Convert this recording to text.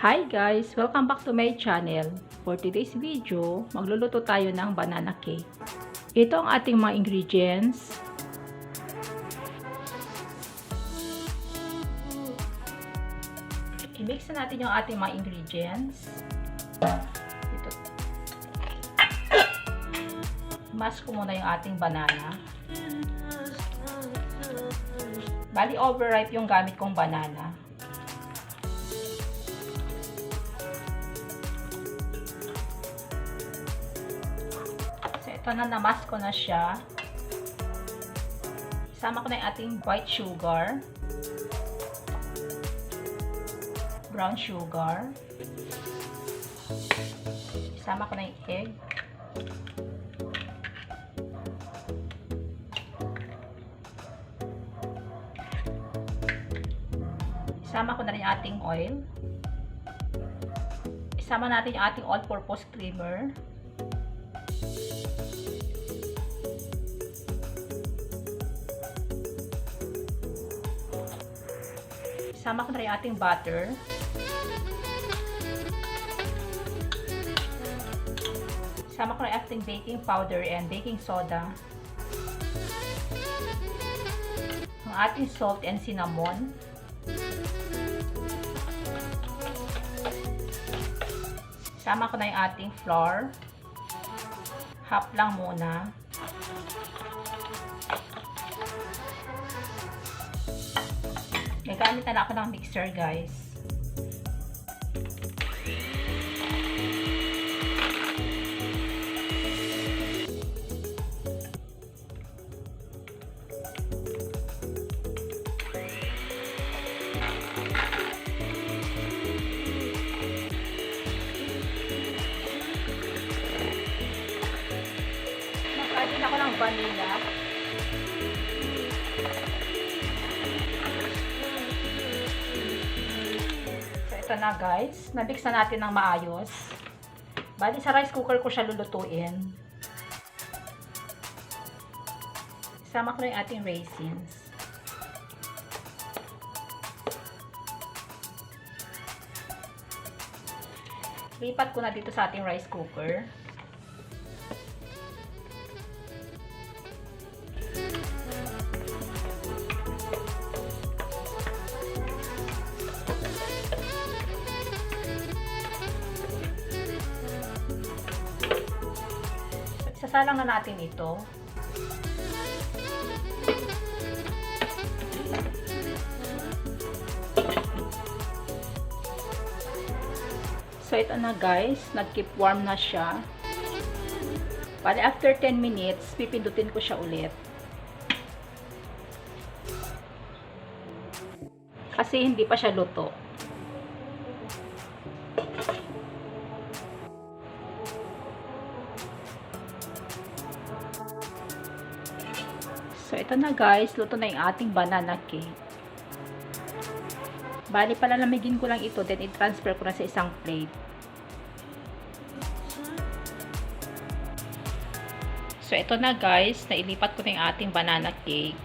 Hi guys! Welcome back to my channel. For today's video, magluluto tayo ng banana cake. Ito ang ating mga ingredients. I-mix na natin yung ating mga ingredients. Ito. Mash ko muna yung ating banana. Bali, overripe yung gamit kong banana. Ito na, namask ko na siya. Isama ko na yung ating white sugar, brown sugar, isama ko na yung egg, isama ko na rin yung ating oil, isama natin yung ating all-purpose creamer, isama ko na rin yung ating butter. Isama ko na yung ating baking powder and baking soda. Ang ating salt and cinnamon. Isama ko na yung ating flour. Half lang muna. Gagamit na ako ng mixer, guys. Mag-add ako ng vanilla. Ito na guys, nabix na natin ng maayos. Bali sa rice cooker ko siya lulutuin. Isama ko na yung ating raisins. Lipat ko na dito sa ating rice cooker. Isasalang na natin ito. So ito na guys, nag-keep warm na siya. Bali after 10 minutes, pipindutin ko siya ulit. Kasi hindi pa siya luto. So, ito na guys, luto na yung ating banana cake. Bali, palalamigin ko lang ito, then i-transfer ko na sa isang plate. So, ito na guys, nailipat ko na yung ating banana cake.